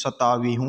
27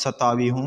27।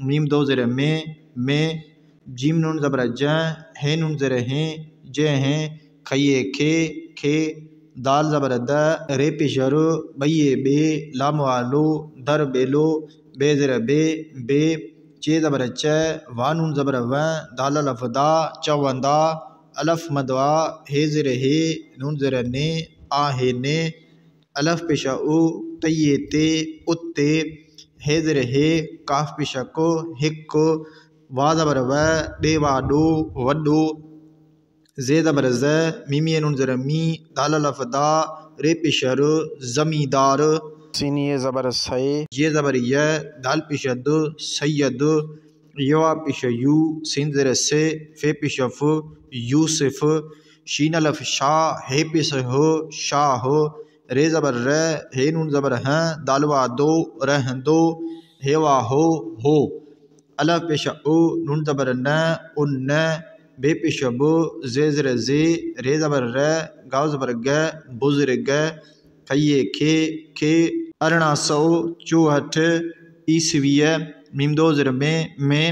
میم دو زر میں جیم نون زبر جن ہے نون زر ہیں جے ہیں کھئیے کھے دال زبر د رے پیشر بیے بے لام والو در بیلو بے زر بے چے زبر چ وانون زبر ون دال الف دا چوندا الف مدوا ہے زر ہے نون زر نے آ ہے نے الف پیشا او تیے تے اتے ہے زر ہے کاف پیشا کو ہک وا زبر و دے واڈو وڈو زے زبر ز میمی نون زر می دال الف دا رے پیشر زمیندار سین یہ زبر سے یہ زبر ی دال پیشد سید یوا پیش یو سین زر سے فے پیش ف یوسف شین الف شا ہے پیش ہو شاہ رے زبر ر ہے نون زبر ہیں دالوا دو رہن دو ہیوا ہو الف پیش او نون زبر ن ان بے پیش بو زے زر زے رے زبر ر گاو زبر گ بزرگ کھئیے کھے ارنا سو 64 عیسوی میم دو زر میں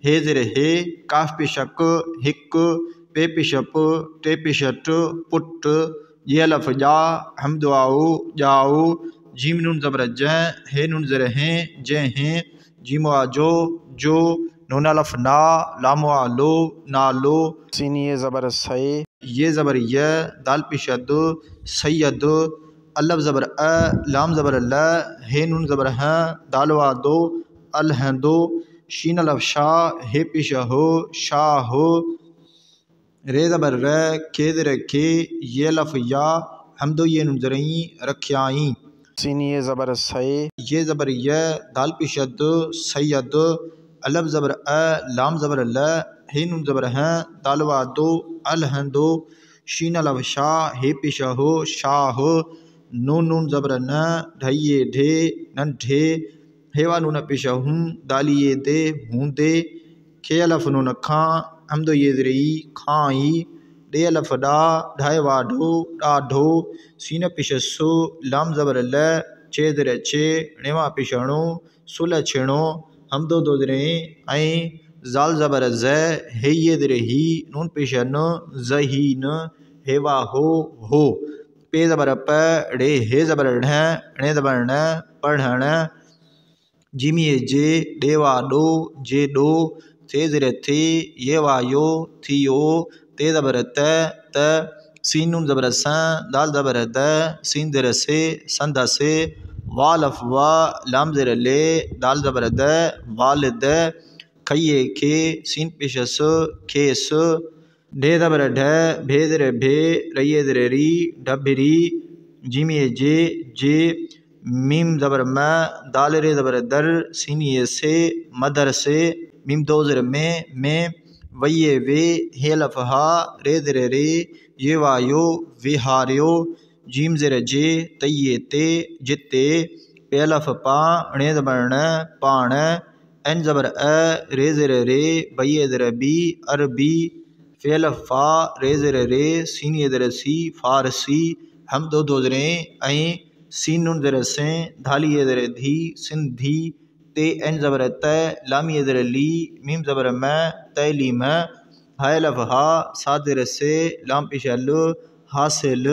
ہے زر ہے کاف پیشک ہک پے پیشپ ٹے پیشٹ پٹ یہ الف جا ہم دعاؤ جاؤ جیم نون زبر جن ہے نون زر ہیں جے ہیں جیم جو نون الف نا لام والو نالو سین یہ زبر سے یہ زبر ی دال پیشد سید الف زبر لام زبر ل ہے نون زبر ہیں دالوا دو الہندو شین الف شا ہے پیش ہو شاہ رے زبر ر کے زر کے یہ الف یا ہم دو یہ نون زریں رکھیائیں سین یہ زبر سے یہ زبر ی دال پیشد سید الف زبر لام زبر ل ہے نون زبر ہیں دالوا دو الہندو شین الف شا ہے پیش ہو شاہ نون زبر ن ڈھئیے ڈھے نن ڈھے ہیوا نون پیش ہوں دالیے دے ہوں دے کھے الف نون کھاں ہم دو یہ زرئی کھائیں ڈے الف ڈا ڈھائی واڈو ڈاڈھو سین پیش سو لام زبر ل چے زر چے نیوا پیشنو سل چھنو ہم دو زریں این زال زبر ز ہے یہ در ہی نون پیشن زہین ہیوا ہو پے زبر پ ڈے ہے زبر ڈھیں زبر ن پڑھن جیمی جے ڈے واڈو جے ڈو تھے زر تھے یہ وایو تھیو تے زبر ت سین نون زبر سن دال زبر د سین زر سے سند سے والف وا لام زر لے دال زبر د والد کھئیے کھے سین پیش س کھیس ڈھے زبر ڈھ بھے زر بھے ریے زر ری ڈبری جیمی جے میم زبر م دال رے زبر در سینی سے مدر سے میم دو زر میں ویے وے ہے الف ہا رے زر رے یہ وایو وہاریو جیم زر جے تیے تے جتے پے الف پا ڑے زبر ن پان این زبر رے زر رے بیے زر بی عربی فے الف فا رے زر رے سینی زر سی فارسی ہم دو زریں این سین نون زر سیں دھالی زر دھی سندھی تے این زبر ت لامی زر لی میم زبر میں تعلیم ہائے الف ہا ساد زر سے لام پیش ال حاصل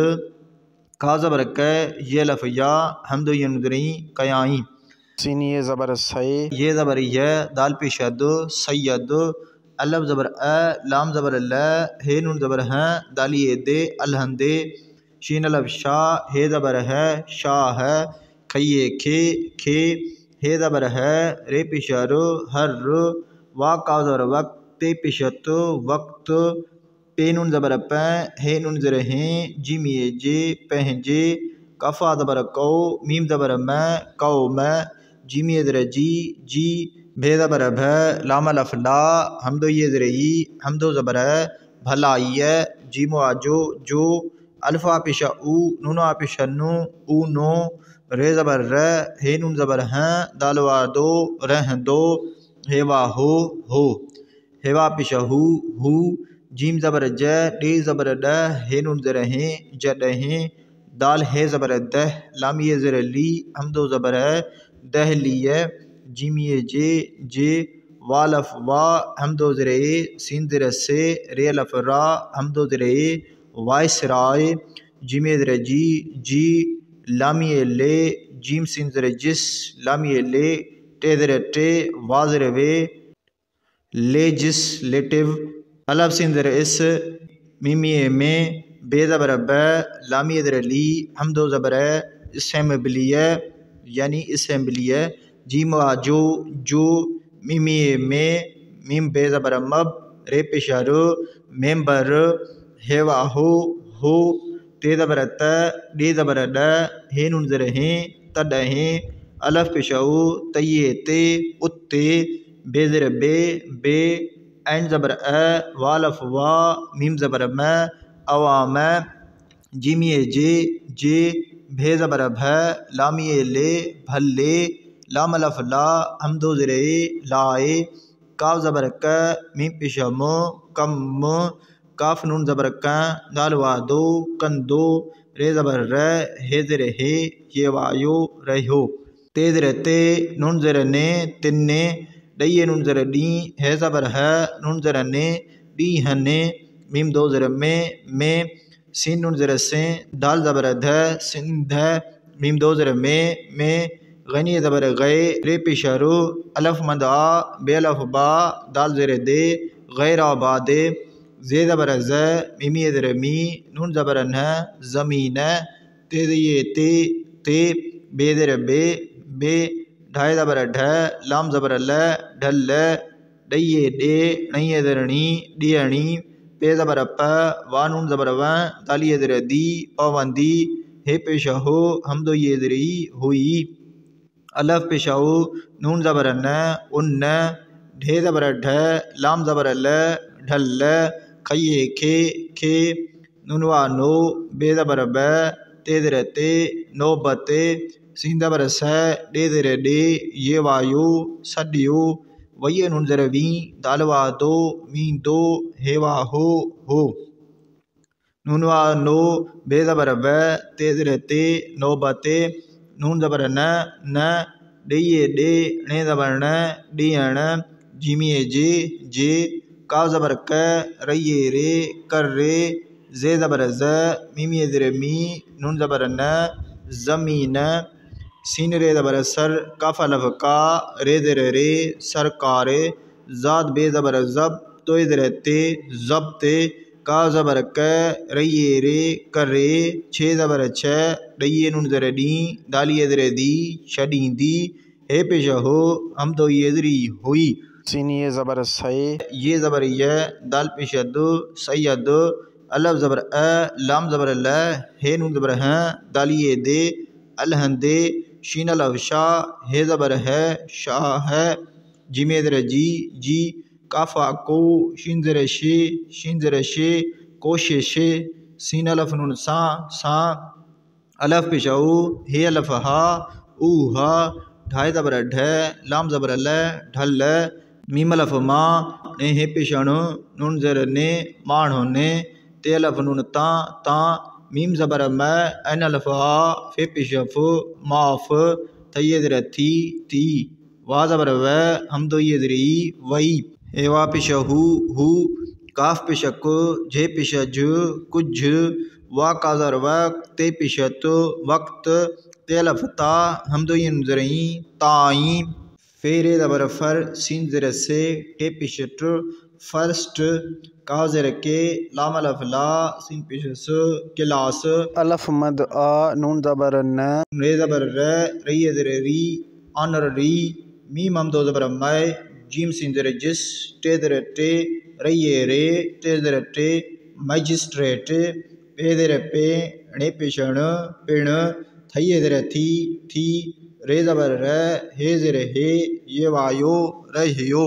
کا زبر ک یہ الف یا ہم دو یہ نون زریں قیائیں سین یہ زبر سے یہ زبر ی دال پیشد سید الف زبر لام زبر ل ہے نون زبر ہیں دالیے دے الہندے شین الف شا ہے زبر ہے شاہ کھئیے کھے ہے زبر ہے رے پیشر ہر وا کا زبر وقت پے پیشت وقت پے نون زبر پ ہے نون زر ہیں جیمی جے پہنجے کفا زبر کو میم زبر میں کو میں جیمی زر جی بھے زبر بھ لام الف لا ہم دو یہ زرئی ہم دو زبر بھلائی جیمو جو الفا پیشا او نونو پیشا نو او نو رے زبر ر ہے نون زبر ہیں دالوا دو رہن دو ہیوا ہو ہیوا پیشا ہو جیم زبر ج ڈے زبر ڈ ہے نون زر ہیں جڈ ہیں دال ہے زبر دہ لامی زر لی ہم دو زبر دہلی جیمی جے والف وا حمد و زر سین زر سے رے الف را حمد و زر وائس رائے جیم زر جی لامی لے جیم سین زر جس لامی لے ٹے زر ٹے وا زر وے لیجسلیٹو الف سین زر اس میمی میں بے زبر ب لامی زر لی حمد و زبر اسمبلیہ یعنی اسمبلیہ جیم وا جو میمی میں میم بے زبر مب رے پیشہ رو ممبر ہے وا ہو تے زبر ت ڈے زبر ڈ ہے نون زر ہیں تڈ ہیں الف پیشہ او تیے تے اتے بے زر بے عین زبر والف وا میم زبر م عوام جیمی جے بھے زبر بھ لامی لے بھلے لام الف لا حمد و زر لائے کاف زبر ک میم پیشہ م کم کاف نون زبر کن دال وا دو کن دو رے زبر ر ہے زر ہے یہ وایو رہو تے زر تے نون زر نے تنے ڈیے نون زر ڈی ہے زبر ہے نون زر نے ڈی ہنے میم دو زر میں سین نون زر سے دال زبر دھ سن دھ میم دو زر میں غنی زبر غے رے پیشہ رو الف مد آ بے الف با دال زر دے غیر آباد زے زبر ز میمی زر می نون زبر نہ زمین تے دیے تے بے زر بے ڈھائی زبر ڈھ لام زبر ل ڈھل ڈیے ڈے نہیں زرنی ڈیانی پے زبر پ وا نون زبر و دالی زر دی پابندی ہے پیشہ ہو حمد و یہ زری ہوئی الف پیشہ او نون زبر ن ان ڈھے زبر ڈھ لام زبر ل ڈھل کھئیے کھے نون وا نو بے زبر ب تے زر تے نو بتے سین زبر س ڈے زر ڈے یہ وایو سڈیو ویے نون زر وی دال وا دو مین دو ہے وا ہو نون وا نو بے زبر ب تے زر تے نو بتے نون زبر نہ ڈیے ڈے نے زبر ن ڈیان جیمی جے کاف زبر ک ریے رے کر رے زے زبر ز میمی زر می نون زبر ن زمین سین رے زبر سر کاف الف کا رے زر رے سرکار زاد بے زبر زب تو زر تے ضبط کاف زبر ک ریے رے کر رے چھ زبر چھ ڈیے نون زر ڈی دالی زر دی شڈین دی ہے پیشہ ہو حمد و یہ زری ہوئی سین یہ زبر سے یہ زبر یہ دال پیشہ دو سید الف زبر لام زبر ل ہے نون زبر ہیں دالی دے الہندے شین الف شاہ ہے زبر ہے شاہ ہے جیم زر جی کافا کو شین زر شے کوشش سین الف نون ساں الف پیشہ او ہے الف ہا او ہا ڈھائی زبر ڈھ لام زبر ل ڈھل میم الف ماں نے ہے پیشہ نون زر نے مان ہونے تے الف نون تاں میم زبر م این الف آ فے پیشہ ف معاف تیے زر تی وا زبر و حمد و یہ زری وئی اے وا پیشہ ہو کاف پیشہ کو جے پیشہ ج کچھ وا کا زر وقت تے پیشہ تو وقت تے الف تا حمد و یہ زریں تائیں فے رے زبر فر سین زر سے ٹے پیشہ ٹر فرسٹ کا زر کے لام الف لا سین پیشہ س کلاس الف مد آ نون زبر ن رے زبر ر ری زر ری آنر ری میم حمد و زبر میں جیم سین زر جس ٹے زر ٹے ریے رے تے زر ٹے میجسٹریٹ پے زر پے نے پیشہ پن تھیے زر تھی رے زبر ر ہے زر ہے یہ وایو رہیو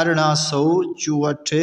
1864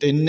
3